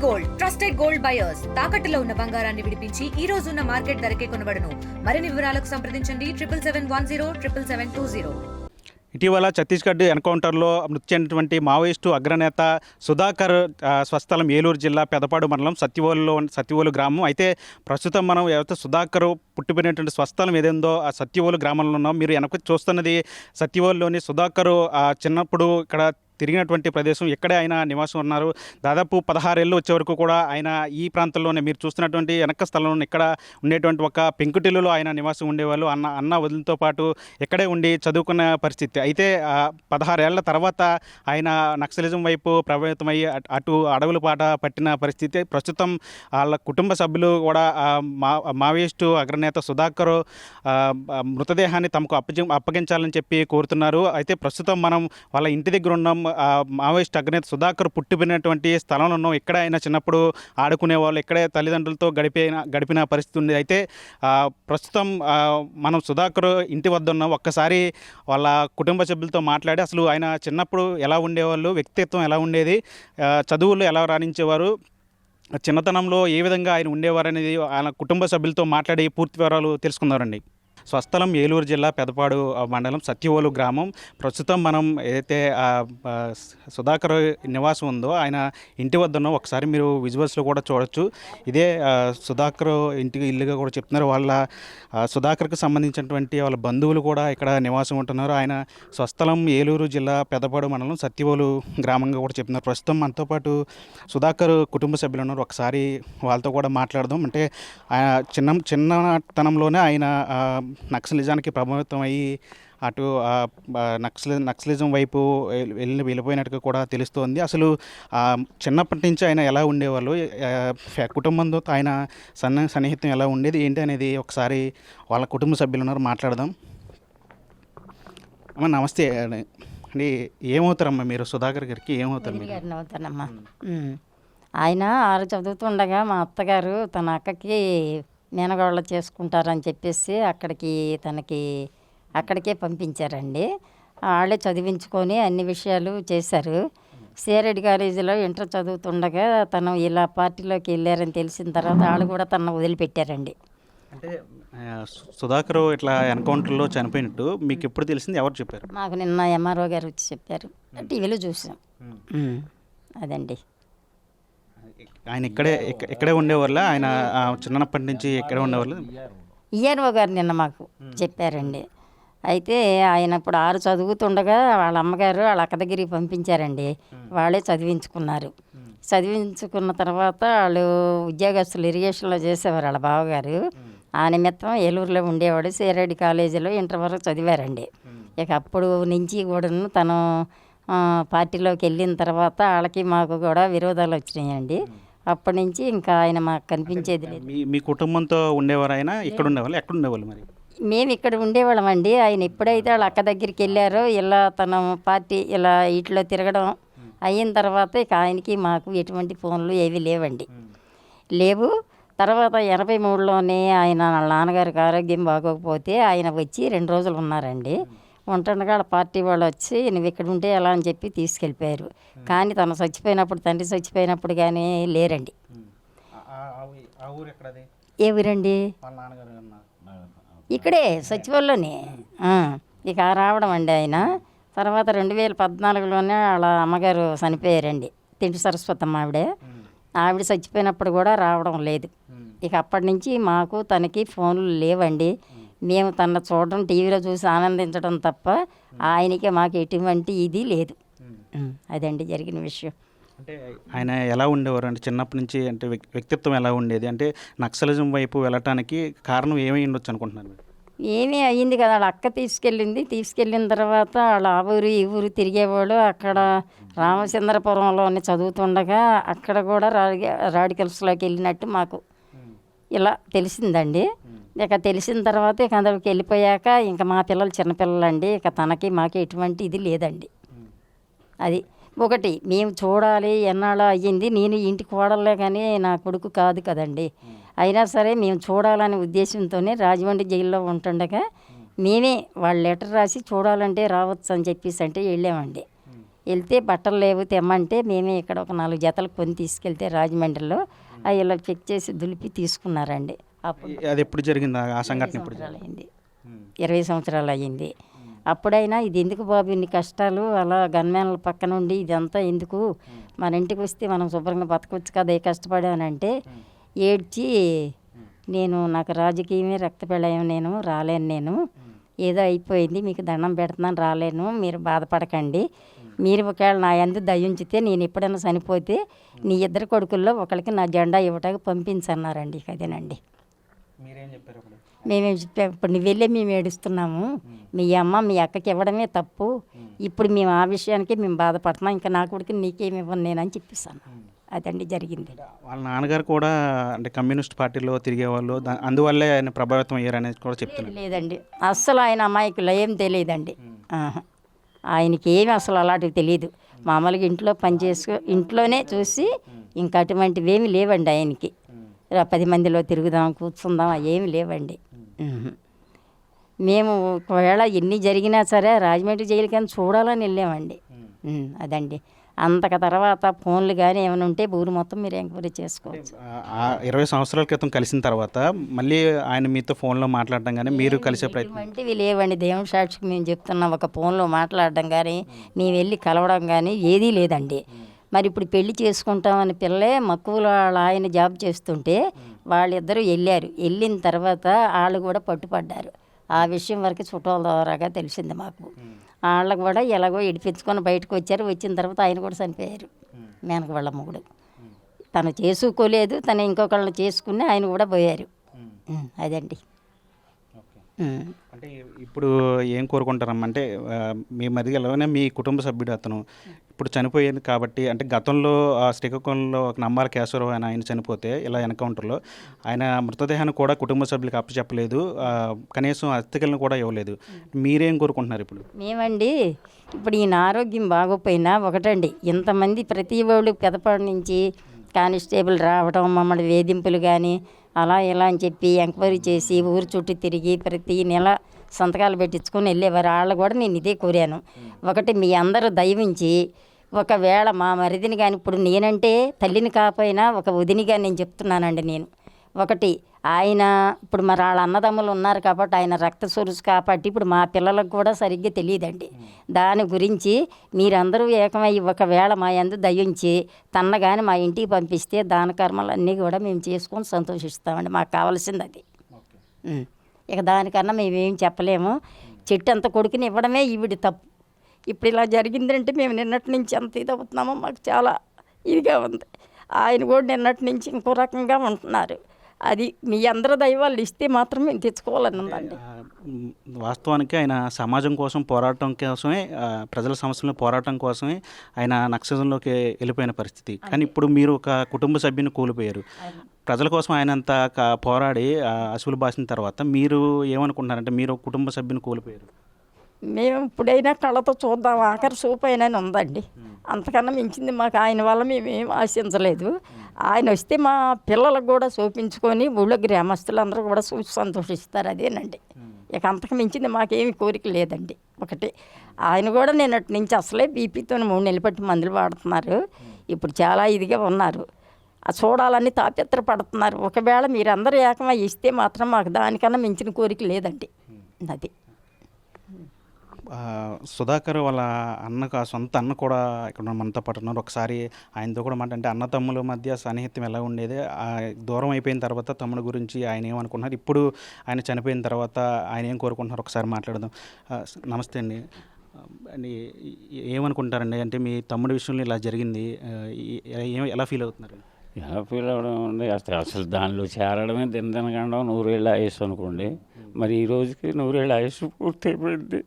Gold trusted gold buyers తాకట్టులో ఉన్న బంగారాన్ని విడిపించి ఈ రోజు ఉన్న మార్కెట్ ధరకే కొనబడును. మరిన్ని వివరాలకు సంప్రదించండి 7771077720. ఇటీవల ఛత్తీస్గఢ్ ఎన్కౌంటర్లో మృతి చెందినటువంటి మావోయిస్టు అగ్రనేత సుధాకర్ స్వస్థలం ఏలూరు జిల్లా పెదపాడు మండలం సత్యవోలు గ్రామం. అయితే ప్రస్తుతం మనం ఎవరైతే సుధాకర్ పుట్టిపోయినటువంటి స్వస్థలం ఏదేందో ఆ సత్యవోలు గ్రామంలో ఉన్నాం. మీరు వెనక చూస్తున్నది సత్యవోలులోని సుధాకర్ చిన్నప్పుడు ఇక్కడ తిరిగినటువంటి ప్రదేశం. ఇక్కడే ఆయన నివాసం ఉన్నారు. దాదాపు 16 ఏళ్ళు వచ్చే వరకు కూడా ఆయన ఈ ప్రాంతంలోనే మీరు చూస్తున్నటువంటి వెనక స్థలంలో ఇక్కడ ఉండేటువంటి ఒక పెంకుటిల్లులో ఆయన నివాసం ఉండేవాళ్ళు. అన్న వదిలితో పాటు ఇక్కడే ఉండి చదువుకున్న పరిస్థితి. అయితే 16 ఏళ్ల తర్వాత ఆయన నక్సలిజం వైపు ప్రభావితమై అటు అడవుల పాట పట్టిన పరిస్థితి. ప్రస్తుతం వాళ్ళ కుటుంబ సభ్యులు కూడా మావోయిస్టు అగ్రనేత సుధాకర్ మృతదేహాన్ని తమకు అప్పగించాలని చెప్పి కోరుతున్నారు. అయితే ప్రస్తుతం మనం వాళ్ళ ఇంటి దగ్గర ఉన్నాం. మావోయిస్ట్ అగ్రనేత సుధాకర్ పుట్టిపోయినటువంటి స్థలంలో ఉన్నాం. ఇక్కడ ఆయన చిన్నప్పుడు ఆడుకునే వాళ్ళు, ఇక్కడే తల్లిదండ్రులతో గడిపిన పరిస్థితి ఉంది. అయితే ప్రస్తుతం మనం సుధాకర్ ఇంటి వద్ద ఉన్నాం. ఒక్కసారి వాళ్ళ కుటుంబ సభ్యులతో మాట్లాడి అసలు ఆయన చిన్నప్పుడు ఎలా ఉండేవాళ్ళు, వ్యక్తిత్వం ఎలా ఉండేది, చదువులు ఎలా రాణించేవారు, చిన్నతనంలో ఏ విధంగా ఆయన ఉండేవారు అనేది ఆయన కుటుంబ సభ్యులతో మాట్లాడి పూర్తి వివరాలు తెలుసుకున్నారండి. స్వస్థలం ఏలూరు జిల్లా పెదపాడు మండలం సత్యవోలు గ్రామం. ప్రస్తుతం మనం ఏదైతే సుధాకర్ నివాసం ఉందో ఆయన ఇంటి వద్ద ఉన్నాం. ఒకసారి మీరు విజువల్స్లో కూడా చూడొచ్చు. ఇదే సుధాకర్ ఇంటికి ఇల్లుగా కూడా చెప్తున్నారు. వాళ్ళ సుధాకర్కి సంబంధించినటువంటి వాళ్ళ బంధువులు కూడా ఇక్కడ నివాసం ఉంటున్నారు. ఆయన స్వస్థలం ఏలూరు జిల్లా పెదపాడు మండలం సత్యవోలు గ్రామంగా కూడా చెప్తున్నారు. ప్రస్తుతం మనతో పాటు సుధాకర్ కుటుంబ సభ్యులు ఉన్నారు. ఒకసారి వాళ్ళతో కూడా మాట్లాడదాం. అంటే చిన్నతనంలోనే ఆయన నక్సలిజానికి ప్రభావితం అయ్యి అటు నక్సలిజం వైపు వెళ్ళిపోయినట్టుగా కూడా తెలుస్తోంది. అసలు చిన్నప్పటి నుంచి ఆయన ఎలా ఉండేవాళ్ళు, కుటుంబంతో ఆయన సన్నిహితం ఎలా ఉండేది ఏంటి అనేది ఒకసారి వాళ్ళ కుటుంబ సభ్యులు ఉన్నారు, మాట్లాడదాం. అమ్మ నమస్తే అండి. ఏమవుతారమ్మా మీరు సుధాకర్ గారికి? ఏమవుతారు మీరు? అవుతానమ్మా. ఆయన 6 చదువుతుండగా మా అత్తగారు తన అక్కకి మేనగాళ్ళు చేసుకుంటారని చెప్పేసి అక్కడికే పంపించారండి. వాళ్ళే చదివించుకొని అన్ని విషయాలు చేశారు. సిఆర్రెడ్డి కాలేజీలో ఇంటర్ చదువుతుండగా తను ఇలా పార్టీలోకి వెళ్ళారని తెలిసిన తర్వాత వాళ్ళు కూడా తనను వదిలిపెట్టారండి. అంటే సుధాకర్ ఇట్లా ఎన్కౌంటర్లో చనిపోయినట్టు మీకు ఎప్పుడు తెలిసింది? ఎవరు చెప్పారు? మాకు నిన్న ఎంఆర్ఓ గారు వచ్చి చెప్పారు, టీవీలో చూసాం. అదండి. ఆయన ఇక్కడే ఉండేవాళ్ళ? ఆయన చిన్నప్పటి నుంచి ఇక్కడే ఉండేవాళ్ళు? ఈఆర్ఓ గారు నిన్న మాకు చెప్పారండి. అయితే ఆయన ఇప్పుడు 6 చదువుతుండగా వాళ్ళ అమ్మగారు వాళ్ళ అక్క దగ్గరికి పంపించారండి. వాళ్ళే చదివించుకున్నారు. చదివించుకున్న తర్వాత వాళ్ళు ఉద్యోగస్తులు ఇరిగేషన్లో చేసేవారు వాళ్ళ బావగారు. ఆ నిమిత్తం ఏలూరులో ఉండేవాడు. సిఆర్రెడ్డి కాలేజీలో ఇంటర్ వరకు చదివారండి. ఇక అప్పుడు నుంచి కూడా తను పార్టీలోకి వెళ్ళిన తర్వాత వాళ్ళకి మాకు కూడా విరోధాలు వచ్చినాయండి. అప్పటి నుంచి ఇంకా ఆయన మాకు కనిపించేది లేదు. మీ కుటుంబంతో ఉండేవారు? ఆయన ఇక్కడ ఉండేవాళ్ళు? ఎక్కడ ఉండేవాళ్ళు మరి? మేము ఇక్కడ ఉండేవాళ్ళం అండి. ఆయన ఎప్పుడైతే వాళ్ళ అక్క దగ్గరికి వెళ్ళారో ఇలా తన పార్టీ ఇలా వీటిలో తిరగడం అయిన తర్వాత ఇక ఆయనకి మాకు ఎటువంటి ఫోన్లు ఏవి లేవు. తర్వాత 83లోనే ఆయన వాళ్ళ నాన్నగారికి ఆరోగ్యం బాగోకపోతే ఆయన వచ్చి 2 రోజులు ఉన్నారండి. ఉంటుండగా వాళ్ళ పార్టీ వాళ్ళు వచ్చి నువ్వు ఇక్కడ ఉంటే ఎలా అని చెప్పి తీసుకెళ్ళిపోయారు. కానీ తను చచ్చిపోయినప్పుడు, తండ్రి చచ్చిపోయినప్పుడు కానీ లేరండి. ఏ ఊరండి? ఇక్కడే సచివాలయంలోనే. ఇక రావడం అండి ఆయన. తర్వాత 2014లోనే వాళ్ళ అమ్మగారు చనిపోయారండి. తింటి సరస్వతమ్మ ఆవిడ చచ్చిపోయినప్పుడు కూడా రావడం లేదు. ఇక అప్పటి నుంచి మాకు తనకి ఫోన్లు లేవండి. మేము తన చూడడం, టీవీలో చూసి ఆనందించడం తప్ప ఆయనకి మాకు ఎటువంటి ఇది లేదు. అదండి జరిగిన విషయం. అంటే ఆయన ఎలా ఉండేవారు అంటే చిన్నప్పటి నుంచి? అంటే వ్యక్తిత్వం ఎలా ఉండేది? అంటే నక్సలిజం వైపు వెళ్ళటానికి కారణం ఏమై ఉండొచ్చు అనుకుంటున్నారు? ఏమీ అయ్యింది కదా, వాళ్ళ అక్క తీసుకెళ్ళిన తర్వాత వాళ్ళ ఆ ఊరు ఈ ఊరు తిరిగేవాడు. అక్కడ రామచంద్రపురంలోనే చదువుతుండగా అక్కడ కూడా రాడికల్స్లోకి వెళ్ళినట్టు మాకు ఇలా తెలిసిందండి. ఇక తెలిసిన తర్వాత ఇక అందులోకి వెళ్ళిపోయాక ఇంకా మా పిల్లలు చిన్నపిల్లలండి. ఇక తనకి మాకు ఎటువంటి ఇది లేదండి. అది ఒకటి మేము చూడాలి. ఎన్నాళ్ళు అయ్యింది, నేను ఇంటికి కోడలే కానీ నా కొడుకు కాదు కదండి. అయినా సరే మేము చూడాలనే ఉద్దేశంతోనే రాజమండ్రి జైల్లో ఉంటుండగా మేమే వాళ్ళ లెటర్ రాసి చూడాలంటే రావచ్చు అని చెప్పేసి అంటే వెళ్ళామండి. వెళ్తే బట్టలు లేవు తెమ్మంటే మేమే ఇక్కడ ఒక 4 జతలు కొని తీసుకెళ్తే రాజమండ్రిలో అవి ఇలా చెక్ చేసి దులిపి తీసుకున్నారండి. అప్పుడు అది ఎప్పుడు జరిగింది ఆ సంఘటన? ఎప్పుడు సంవత్సరాలు అయింది, 20 సంవత్సరాలు అయ్యింది. అప్పుడైనా ఇది ఎందుకు బాబు ఇన్ని కష్టాలు, అలా గన్మ్యాన్ల పక్క నుండి ఇదంతా ఎందుకు, మన ఇంటికి వస్తే మనం శుభ్రంగా బతకొచ్చు కదా, ఏ కష్టపడానంటే ఏడ్చి నేను నాకు రాజకీయమే రక్తపెళ్ళయం, నేను రాలేను, నేను ఏదో అయిపోయింది, మీకు దండం పెడుతున్నాను, రాలేను, మీరు బాధపడకండి, మీరు ఒకవేళ నా యందు దయ ఉంచితే నేను ఎప్పుడైనా చనిపోతే నీ 2 కొడుకుల్లో ఒకరికి నా జెండా ఇవ్వటానికి పంపించన్నారండి. అదేనండి. మీరేం చెప్పారు అప్పుడు? మేమేం చెప్పాము, ఇప్పుడు నువ్వు వెళ్ళే మేము ఏడుస్తున్నాము, మీ అమ్మ మీ అక్కకి ఇవ్వడమే తప్పు, ఇప్పుడు మేము ఆ విషయానికి మేము బాధపడుతున్నాం, ఇంకా నా కొడుకు నీకేమి ఇవ్వను నేనని చెప్పేసాను. అదండి జరిగింది. వాళ్ళ నాన్నగారు కూడా అంటే కమ్యూనిస్ట్ పార్టీలో తిరిగేవాళ్ళు, అందువల్లే ఆయన ప్రభావితం అయ్యారు అనేది కూడా చెప్తున్నారు. లేదండి, అస్సలు ఆయన అమాయకులు ఏం తెలియదండి. ఆయనకి ఏమి అసలు అలాంటివి తెలియదు. మామూలుగా ఇంట్లో ఇంట్లోనే చూసి ఇంకా అటువంటివి ఏమి లేవండి ఆయనకి. 10 మందిలో తిరుగుదాం కూర్చుందాం ఏమి లేవండి. మేము ఒకవేళ ఎన్ని జరిగినా సరే రాజమండ్రి జైలుకి అని చూడాలని వెళ్ళామండి. అదండి. అంతక తర్వాత ఫోన్లు కానీ ఏమైనా ఉంటే ఊరు మొత్తం మీరు ఎంక్వైరీ చేసుకోవచ్చు. 20 సంవత్సరాల క్రితం కలిసిన తర్వాత మళ్ళీ ఆయన మీతో ఫోన్లో మాట్లాడడం కానీ మీరు కలిసే ప్రయత్నం ఇటువంటివి లేవండి. దేవుని సాక్షికి మేము చెప్తున్నాం, ఒక ఫోన్లో మాట్లాడడం కానీ మేము వెళ్ళి కలవడం కానీ ఏదీ లేదండి. మరి ఇప్పుడు పెళ్లి చేసుకుంటామని పిల్లే మక్కువలో ఆయన జాబ్ చేస్తుంటే వాళ్ళిద్దరూ వెళ్ళిన తర్వాత వాళ్ళు కూడా పట్టుపడ్డారు. ఆ విషయం వరకు చుట్టాల ద్వారాగా తెలిసింది మాకు. వాళ్ళకు కూడా ఎలాగో ఇడిపించుకొని బయటకు వచ్చారు. వచ్చిన తర్వాత ఆయన కూడా చనిపోయారు. మేనక వాళ్ళ మొగుడు తను చేసుకోలేదు, తను ఇంకొకళ్ళని చేసుకుని ఆయన కూడా పోయారు. అదండి. అంటే ఇప్పుడు ఏం కోరుకుంటారమ్మా అంటే మీ మధ్యలోనే మీ కుటుంబ సభ్యుడు అతను ఇప్పుడు చనిపోయింది కాబట్టి, అంటే గతంలో శ్రీకాకుళంలో ఒక నంబాల కేశవరావు ఆయన చనిపోతే ఇలా ఎన్కౌంటర్లో ఆయన మృతదేహాన్ని కూడా కుటుంబ సభ్యులకు అప్పచెప్పలేదు, కనీసం అతిథులను కూడా ఇవ్వలేదు. మీరేం కోరుకుంటున్నారు ఇప్పుడు? మేమండి ఇప్పుడు ఈయన ఆరోగ్యం బాగోపోయినా ఒకటండి, ఇంతమంది ప్రతి వాళ్ళు పెదపాడు నుంచి కానిస్టేబుల్ రావడం, మమ్మల్ని వేధింపులు కానీ అలా ఇలా అని చెప్పి ఎంక్వైరీ చేసి ఊరు చుట్టూ తిరిగి ప్రతి నెల సంతకాలు పెట్టించుకొని వెళ్ళేవారు. వాళ్ళు కూడా నేను ఇదే కోరాను, ఒకటి మీ అందరూ దయవించి ఒకవేళ మా మరిదిని కానీ, ఇప్పుడు నేనంటే తల్లిని కాకపోయినా ఒక వదినిగా నేను చెప్తున్నానండి. నేను ఒకటి ఆయన ఇప్పుడు మరి వాళ్ళ అన్నదమ్ములు ఉన్నారు కాబట్టి ఆయన రక్త సొరుసు కాబట్టి ఇప్పుడు మా పిల్లలకు కూడా సరిగ్గా తెలియదండి. దాని గురించి మీరందరూ ఏకమై ఒకవేళ మా యందు దయించి తన్న కానీ మా ఇంటికి పంపిస్తే దాన కర్మలన్నీ కూడా మేము చేసుకొని సంతోషిస్తామండి. మాకు కావాల్సింది అది. ఇక దానికన్నా మేమేం చెప్పలేము. చెట్టు అంత కొడుకుని ఇవ్వడమే ఈవిడి తప్పు. ఇప్పుడు ఇలా జరిగిందంటే మేము నిన్నటి నుంచి ఎంత ఇది అవుతున్నామో మాకు చాలా ఇదిగా ఉంది. ఆయన కూడా నిన్నటి నుంచి ఇంకో రకంగా ఉంటున్నారు. అది మీ అందరూ దైవాలు ఇస్తే మాత్రం మేము తెచ్చుకోవాలని ఉందండి. వాస్తవానికి ఆయన సమాజం కోసం పోరాటం కోసమే, ప్రజల సమస్యలను పోరాటం కోసమే ఆయన నక్సలిజంలోకి వెళ్ళిపోయిన పరిస్థితి. కానీ ఇప్పుడు మీరు ఒక కుటుంబ సభ్యుని కోల్పోయారు. ప్రజల కోసం ఆయన అంతా పోరాడి అసువులు బాసిన తర్వాత మీరు ఏమనుకుంటున్నారంటే మీరు కుటుంబ సభ్యుని కోల్పోయారు. మేము ఇప్పుడైనా కళ్ళతో చూద్దాం, ఆఖరి చూపు అయినా ఉందండి. అంతకన్నా మించింది మాకు ఆయన వల్ల మేమేం ఆశించలేదు. ఆయన వస్తే మా పిల్లలకు కూడా చూపించుకొని ఊళ్ళో గ్రామస్తులందరూ కూడా చూసి సంతోషిస్తారు. అదేనండి. ఇక అంతకు మించింది మాకేమి కోరిక లేదండి. ఒకటి ఆయన కూడా నిన్నటి నుంచి అసలే బీపీతో 3 నెలలు పట్టి మందులు వాడుతున్నారు. ఇప్పుడు చాలా ఇదిగా ఉన్నారు. చూడాలని తాపెత్తర పడుతున్నారు. ఒకవేళ మీరందరూ ఏకమై ఇస్తే మాత్రం మాకు దానికన్నా మించిన కోరిక లేదండి. అది సుధాకర్ వాళ్ళ అన్నకు సొంత అన్న కూడా ఇక్కడ మనతో పాటు ఉన్నారు. ఒకసారి ఆయనతో కూడా అంటే అన్న తమ్ముల మధ్య సన్నిహిత్యం ఎలా ఉండేది, దూరం అయిపోయిన తర్వాత తమ్ముడు గురించి ఆయన ఏమనుకుంటున్నారు, ఇప్పుడు ఆయన చనిపోయిన తర్వాత ఆయన ఏం కోరుకుంటున్నారు ఒకసారి మాట్లాడదాం. నమస్తే అండి. ఏమనుకుంటారండి అంటే మీ తమ్ముడి విషయంలో ఇలా జరిగింది, ఎలా ఫీల్ అవుతున్నారు? ఎలా ఫీల్ అవ్వడం ఉంది, అసలు దానిలో చేరడమే దినదినగండం 100 ఏళ్ళ ఆయుష్ అనుకోండి. మరి ఈ రోజుకి 100 ఏళ్ళ ఆయుష్ పూర్తయిపోయింది.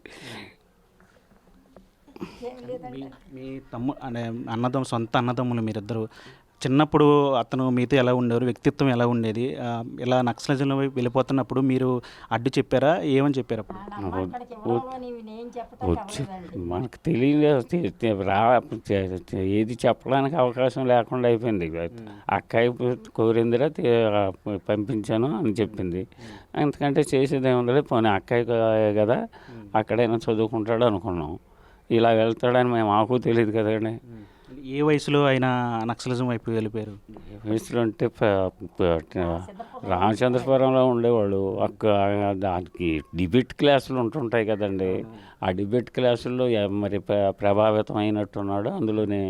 మీ సొంత అన్నదమ్ములు మీరిద్దరు చిన్నప్పుడు అతను మీతో ఎలా ఉండేవారు, వ్యక్తిత్వం ఎలా ఉండేది, ఇలా నక్సలిజంలో వెళ్ళిపోతున్నప్పుడు మీరు అడ్డు చెప్పారా, ఏమని చెప్పారు? వచ్చి మనకు తెలియలేదు, ఏది చెప్పడానికి అవకాశం లేకుండా అయిపోయింది. అక్కయ్య కోరిందిరా పంపించాను అని చెప్పింది. ఎందుకంటే చేసేది ఏముంది, పోనీ అక్కయ్య కదా అక్కడైనా చదువుకుంటాడు అనుకున్నాం. ఇలా వెళ్తాడని మాకు తెలియదు కదండి. ఏ వయసులో ఆయన నక్సలిజం వైపు వెళ్ళిపోయారు? వయసులో అంటే రామచంద్రపురంలో ఉండేవాళ్ళు. దానికి డిబేట్ క్లాసులు ఉంటుంటాయి కదండి. ఆ డిబేట్ క్లాసుల్లో మరి ప్రభావితం అయినట్టున్నాడు, అందులోనే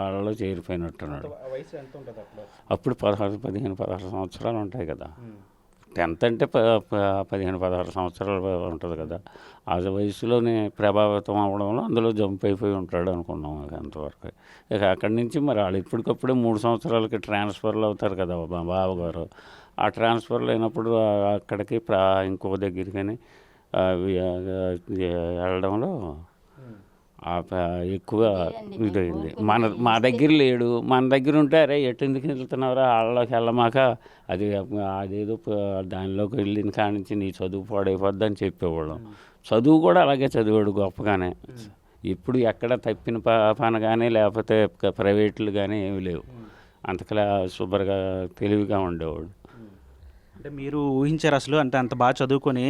వాళ్ళలో చేరిపోయినట్టున్నాడు. అప్పుడు 16 సంవత్సరాలు ఉంటాయి కదా. 10th అంటే 15-16 సంవత్సరాలు ఉంటుంది కదా. ఆ వయసులోనే ప్రభావితం అవ్వడంలో అందులో జంప్ అయిపోయి ఉంటాడు అనుకున్నాం అంతవరకు. ఇక అక్కడి నుంచి మరి వాళ్ళు ఇప్పటికప్పుడే 3 సంవత్సరాలకి ట్రాన్స్ఫర్లు అవుతారు కదా మా బావగారు. ఆ ట్రాన్స్ఫర్లు అయినప్పుడు అక్కడికి ఇంకో దగ్గరికి కానీ వెళ్ళడంలో ఎక్కువ ఇదైంది. మా దగ్గర లేడు. మన దగ్గర ఉంటే అరే ఎటు ఎందుకు వెళ్తున్నారా వాళ్ళకి వెళ్ళమాక, అదేదో దానిలోకి వెళ్ళిన కాడి నుంచి నీ చదువు పాడైపోద్ది అని చెప్పేవాళ్ళం. చదువు కూడా అలాగే చదివాడు గొప్పగానే. ఇప్పుడు ఎక్కడ తప్పిన పని కానీ లేకపోతే ప్రైవేట్లు కానీ ఏమీ లేవు. అంతకలా శుభ్రంగా తెలివిగా ఉండేవాడు. అంటే మీరు ఊహించారు అసలు? అంటే అంత బాగా చదువుకొని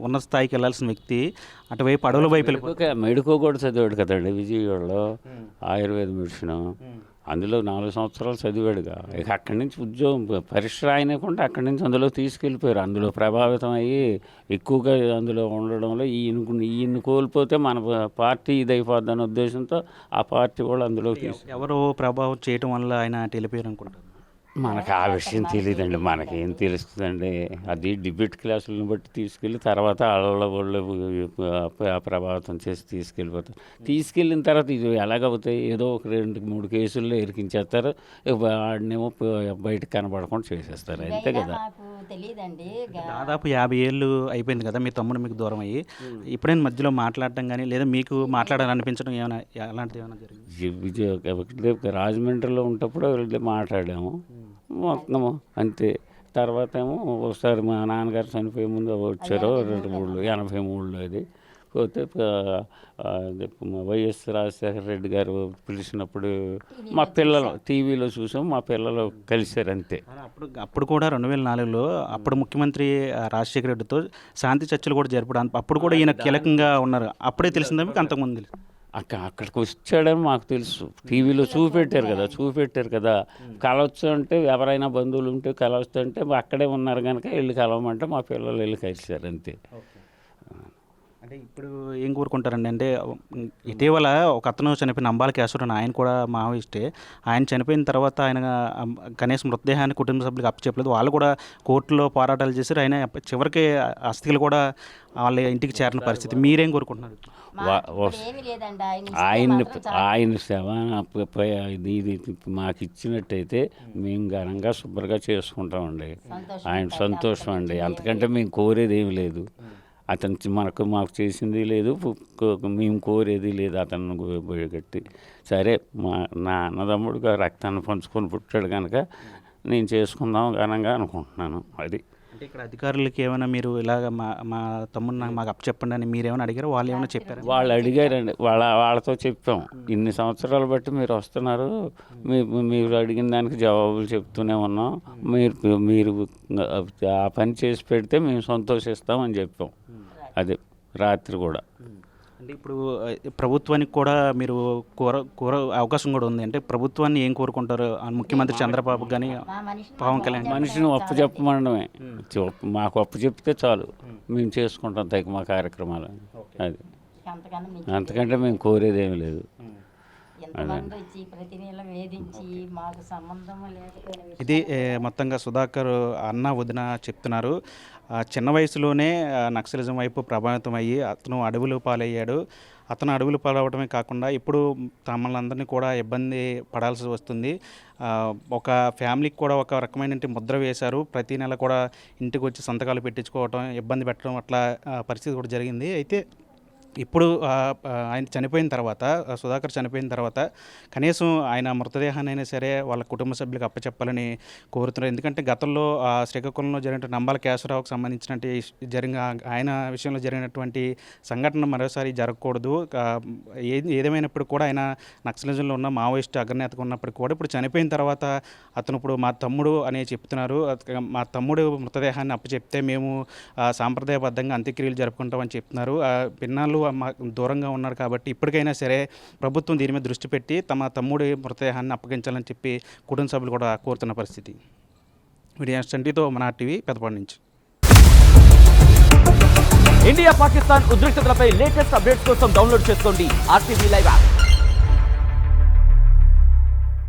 ఉన్నత స్థాయికి వెళ్ళాల్సిన వ్యక్తి అటువైపు అడవుల వైపు మెడికో కూడా చదివాడు కదండి విజయవాడలో, ఆయుర్వేద మెడిసిన్. అందులో 4 సంవత్సరాలు చదివాడుగా. ఇక అక్కడి నుంచి ఉద్యోగం పరీక్ష రాయనకుండా అక్కడి నుంచి అందులో తీసుకెళ్ళిపోయారు. అందులో ప్రభావితం అయ్యి ఎక్కువగా అందులో ఉండడంలో ఈయన్ని కోల్పోతే మన పార్టీ ఇదైపోద్ది అనే ఉద్దేశంతో ఆ పార్టీ వాళ్ళు అందులో ఎవరో ప్రభావం చేయటం వల్ల ఆయన వెళ్ళిపోయారు అనుకుంటారు. మనకు ఆ విషయం తెలియదండి. మనకేం తెలుస్తుందండి? అది డిబేట్ క్లాసులను బట్టి తీసుకెళ్ళి తర్వాత వాళ్ళు ప్రభావితం చేసి తీసుకెళ్ళిపోతారు. తీసుకెళ్ళిన తర్వాత ఇది ఎలాగవుతాయి? ఏదో ఒక 2-3 కేసుల్లో ఇరికించేస్తారు. వాడినేమో బయటకు కనబడకుండా చేసేస్తారు, అంతే కదా. దాదాపు 50 ఏళ్ళు అయిపోయింది కదా మీ తమ్ముడు మీకు దూరం అయ్యి. ఇప్పుడైనా మధ్యలో మాట్లాడటం కానీ లేదా మీకు మాట్లాడాలనిపించడం ఏమైనా అలాంటిది ఏమైనా జరిగింది? రాజమండ్రిలో ఉన్నప్పుడు వెళ్ళి మాట్లాడాము మొత్తము అంతే. తర్వాత ఏమో ఒకసారి మా నాన్నగారు చనిపోయే ముందు వచ్చారు 83లో. అది పోతే వైఎస్ రాజశేఖర రెడ్డి గారు పిలిచినప్పుడు మా పిల్లలు టీవీలో చూసాం, మా పిల్లలు కలిశారు అంతే. అప్పుడు కూడా 2004లో అప్పుడు ముఖ్యమంత్రి రాజశేఖర రెడ్డితో శాంతి చర్చలు కూడా జరపడం, అప్పుడు కూడా ఈయన కీలకంగా ఉన్నారు. అప్పుడే తెలిసిందే మీకు? అంతకుముందు అక్కడికి వచ్చాడని మాకు తెలుసు. టీవీలో చూపెట్టారు కదా. కలవచ్చు అంటే ఎవరైనా బంధువులు ఉంటే కలవచ్చు అంటే అక్కడే ఉన్నారు కనుక వెళ్ళి కలవమంటే మా పిల్లలు వెళ్ళి కలిసారు అంతే. అంటే ఇప్పుడు ఏం కోరుకుంటారండి? అంటే ఇటీవల ఒక అతను చనిపోయిన అంబాల కేశవరావు, ఆయన కూడా మావోయిస్టే. ఆయన చనిపోయిన తర్వాత ఆయన కనీసం మృతదేహాన్ని కుటుంబ సభ్యులకు అప్పచెప్పలేదు. వాళ్ళు కూడా కోర్టులో పోరాటాలు చేశారు. ఆయన చివరికి అస్థికలు కూడా వాళ్ళ ఇంటికి చేరిన పరిస్థితి. మీరేం కోరుకుంటున్నారు? ఆయన సేవ ఇది మాకు ఇచ్చినట్టయితే మేము ఘనంగా శుభ్రంగా చేసుకుంటామండి. ఆయన సంతోషం అండి. అంతకంటే మేము కోరేది ఏమి లేదు. అతను మాకు చేసింది లేదు, మేము కోరేది లేదు అతను కట్టి. సరే నా అన్నదమ్ముడుగా రక్తాన్ని పంచుకొని పుట్టాడు కనుక నేను చేసుకుందాం ఘనంగా అనుకుంటున్నాను. అది అంటే ఇక్కడ అధికారులకి ఏమైనా మీరు ఇలాగ మా తమ్ముడు మాకు అప్పచెప్పండి అని మీరేమైనా అడిగారు? వాళ్ళు ఏమైనా చెప్పారు? వాళ్ళు అడిగారండి. వాళ్ళతో చెప్పాం, ఇన్ని సంవత్సరాలు బట్టి మీరు వస్తున్నారు, మీరు అడిగిన దానికి జవాబులు చెప్తూనే ఉన్నాం, మీరు ఆ పని చేసి పెడితే మేము సంతోషిస్తామని చెప్పాం. అదే రాత్రి కూడా. అంటే ఇప్పుడు ప్రభుత్వానికి కూడా మీరు కోర అవకాశం కూడా ఉంది. అంటే ప్రభుత్వాన్ని ఏం కోరుకుంటారు? ముఖ్యమంత్రి చంద్రబాబు కానీ పవన్ కళ్యాణ్ మనిషిని అప్పు చెప్పమండమే. మాకు అప్పు చెప్తే చాలు, మేము చేసుకుంటాం తగ్గ మా కార్యక్రమాలు. అది అంతకంటే మేము కోరేది ఏమి లేదు. ఇది మొత్తంగా సుధాకర్ అన్న వదిన చెప్తున్నారు. చిన్న వయసులోనే నక్సలిజం వైపు ప్రభావితం అయ్యి అతను అడవులు పాలయ్యాడు. అతను అడవులు పాలవడమే కాకుండా ఇప్పుడు తమలందరినీ కూడా ఇబ్బంది పడాల్సి వస్తుంది. ఒక ఫ్యామిలీకి కూడా ఒక రకమైన ముద్ర వేశారు. ప్రతి నెల కూడా ఇంటికి వచ్చి సంతకాలు పెట్టించుకోవటం, ఇబ్బంది పెట్టడం, అట్లా పరిస్థితి కూడా జరిగింది. అయితే ఇప్పుడు ఆయన చనిపోయిన తర్వాత, సుధాకర్ చనిపోయిన తర్వాత కనీసం ఆయన మృతదేహాన్ని అయినా సరే వాళ్ళ కుటుంబ సభ్యులకు అప్పచెప్పాలని కోరుతున్నారు. ఎందుకంటే గతంలో శ్రీకాకుళంలో జరిగిన అంబాల కేశవరావుకు సంబంధించినట్టు ఆయన విషయంలో జరిగినటువంటి సంఘటన మరోసారి జరగకూడదు. ఏదేమైనప్పుడు కూడా ఆయన నక్సలిజంలో ఉన్న మావోయిస్టు అగ్రనేతగా ఉన్నప్పటికీ కూడా ఇప్పుడు చనిపోయిన తర్వాత అతను ఇప్పుడు మా తమ్ముడు అని చెప్తున్నారు. మా తమ్ముడు మృతదేహాన్ని అప్పచెప్తే మేము సాంప్రదాయబద్ధంగా అంత్యక్రియలు జరుపుకుంటామని చెప్తున్నారు. పిన్నాళ్ళు దూరంగా ఉన్నారు కాబట్టి ఇప్పటికైనా సరే ప్రభుత్వం దీని మీద దృష్టి పెట్టి తమ తమ్ముడి మృతదేహాన్ని అప్పగించాలని చెప్పి కుటుంబ సభ్యులు కూడా కోరుతున్న పరిస్థితి. మీడియా స్టంటీతో మన టీవీ పెదపాడు నుంచి. ఇండియా పాకిస్తాన్ ఉద్రిక్తతలపై లేటెస్ట్ అప్డేట్స్ కోసం డౌన్లోడ్ చేసుకోండి RTV లైవ్ యాప్.